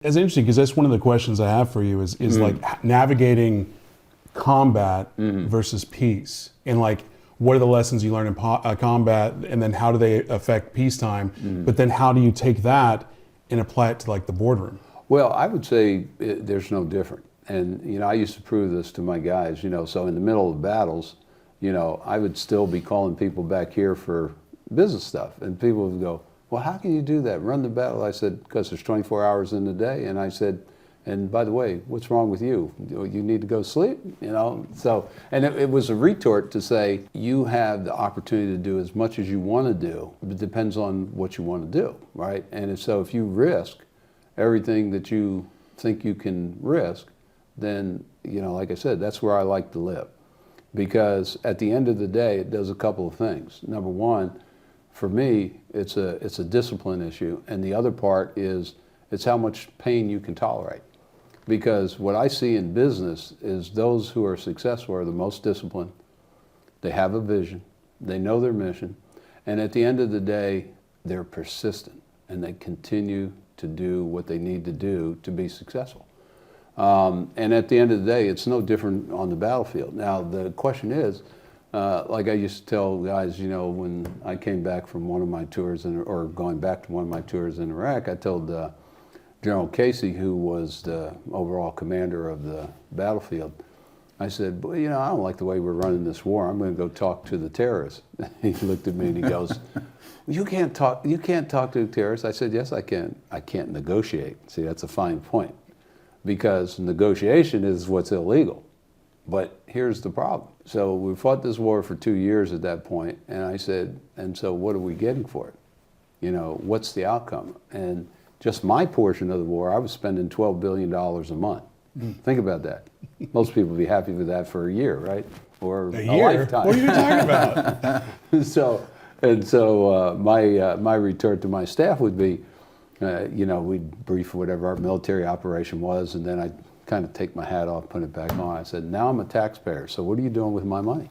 It's interesting because that's one of the questions I have for you is like navigating combat versus peace, and like what are the lessons you learn in combat, and then how do they affect peacetime? But then how do you take that and apply it to like the boardroom? Well, I would say there's no different. And, you know, I used to prove this to my guys, you know, so in the middle of battles, you know, I would still be calling people back here for business stuff. And people would go, well, how can you do that? Run the battle? I said, because there's 24 hours in the day. And I said, and by the way, what's wrong with you? You need to go sleep, you know? So, and it was a retort to say, you have the opportunity to do as much as you want to do. It depends on what you want to do, right? And so if you risk everything that you think you can risk, then, you know, like I said, that's where I like to live. Because at the end of the day, it does a couple of things. Number one, for me, it's a discipline issue. And the other part is it's how much pain you can tolerate. Because what I see in business is those who are successful are the most disciplined. They have a vision. They know their mission. And at the end of the day, they're persistent. And they continue to do what they need to do to be successful. And at the end of the day, it's no different on the battlefield. Now, the question is, like I used to tell guys, you know, when I came back from one of my tours, or going back to one of my tours in Iraq, I told General Casey, who was the overall commander of the battlefield, I said, well, you know, I don't like the way we're running this war. I'm going to go talk to the terrorists. He looked at me and he goes, you can't talk to the terrorists. I said, yes, I can. I can't negotiate. See, that's a fine point. Because negotiation is what's illegal. But here's the problem. So we fought this war for 2 years at that point, and I said, and so what are we getting for it? You know, what's the outcome? And just my portion of the war, I was spending $12 billion a month. Think about that. Most people would be happy with that for a year, right? Or a lifetime. What are you talking about? So my retort to my staff would be, you know, we'd brief whatever our military operation was, and then I'd kind of take my hat off, put it back on. I said, now I'm a taxpayer, so what are you doing with my money?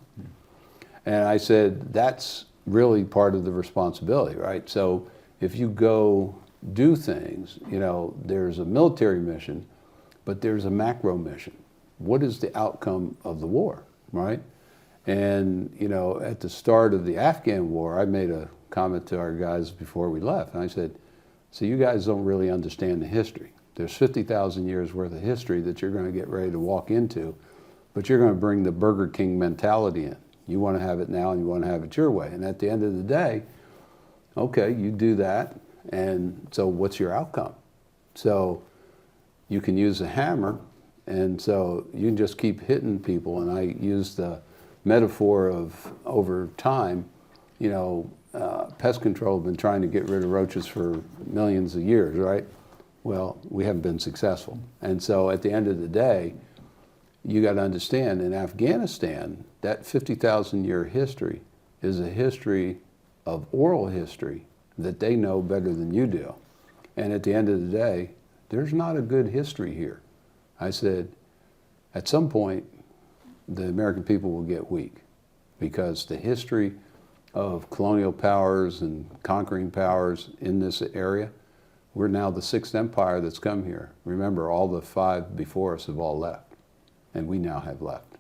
And I said, that's really part of the responsibility, right? So if you go do things, you know, there's a military mission, but there's a macro mission. What is the outcome of the war, right? And, you know, at the start of the Afghan war, I made a comment to our guys before we left, and I said, so you guys don't really understand the history. There's 50,000 years worth of history that you're going to get ready to walk into, but you're going to bring the Burger King mentality in. You want to have it now and you want to have it your way. And at the end of the day, okay, you do that, and so what's your outcome? So you can use a hammer, and so you can just keep hitting people. And I use the metaphor of over time, you know, pest control have been trying to get rid of roaches for millions of years, right? Well, we haven't been successful. And so at the end of the day, you got to understand, in Afghanistan, that 50,000-year history is a history of oral history that they know better than you do. And at the end of the day, there's not a good history here. I said, at some point, the American people will get weak, because the history of colonial powers and conquering powers in this area, we're now the sixth empire that's come here. Remember, all the five before us have all left, and we now have left.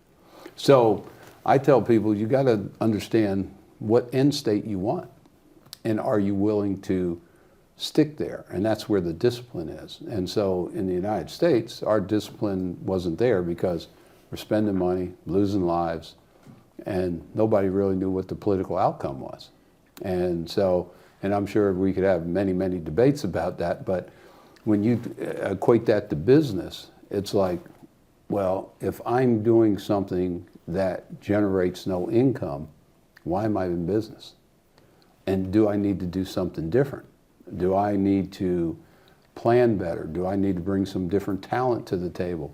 So I tell people, you got to understand what end state you want, and are you willing to stick there? And that's where the discipline is. And so in the United States, our discipline wasn't there because we're spending money, losing lives, and nobody really knew what the political outcome was. And so, and I'm sure we could have many, many debates about that, but when you equate that to business, it's like, well, if I'm doing something that generates no income, why am I in business? And do I need to do something different? Do I need to plan better? Do I need to bring some different talent to the table?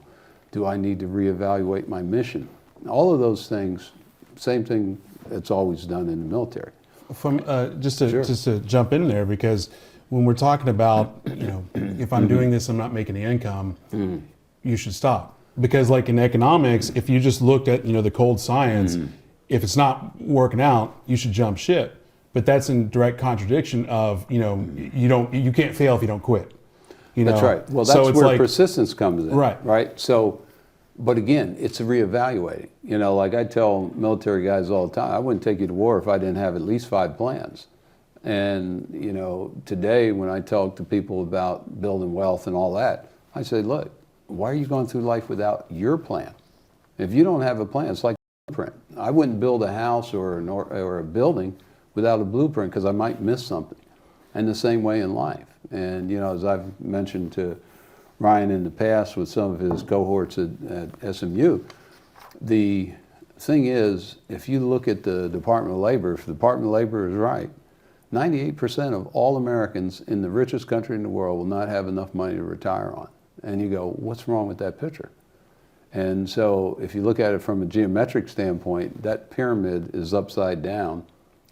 Do I need to reevaluate my mission? All of those things, same thing that's always done in the military. From just to jump in there, because when we're talking about, you know, if I'm doing this, I'm not making the income, you should stop. Because like in economics, if you just looked at, you know, the cold science, if it's not working out, you should jump ship. But that's in direct contradiction of, you know, you can't fail if you don't quit. You know? That's right. Well, So that's it's where like, persistence comes in. Right. Right. So, but again, it's a reevaluating. You know, like I tell military guys all the time, I wouldn't take you to war if I didn't have at least 5 plans. And, you know, today when I talk to people about building wealth and all that, I say, look, why are you going through life without your plan? If you don't have a plan, it's like a blueprint. I wouldn't build a house or a building without a blueprint because I might miss something. And the same way in life. And, you know, as I've mentioned to Ryan in the past with some of his cohorts at SMU, the thing is, if you look at the Department of Labor, if the Department of Labor is right, 98% of all Americans in the richest country in the world will not have enough money to retire on. And you go, what's wrong with that picture? And so if you look at it from a geometric standpoint, that pyramid is upside down.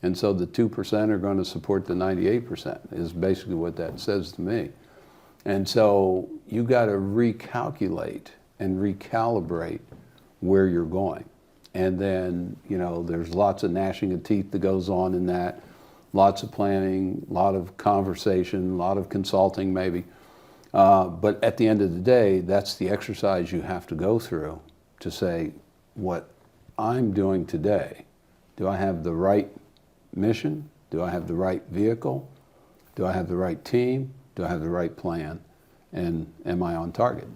And so the 2% are going to support the 98% is basically what that says to me. And so you got to recalculate and recalibrate where you're going. And then, you know, there's lots of gnashing of teeth that goes on in that, lots of planning, a lot of conversation, a lot of consulting maybe. But at the end of the day, that's the exercise you have to go through to say, what I'm doing today, do I have the right mission? Do I have the right vehicle? Do I have the right team? Do I have the right plan? And am I on target?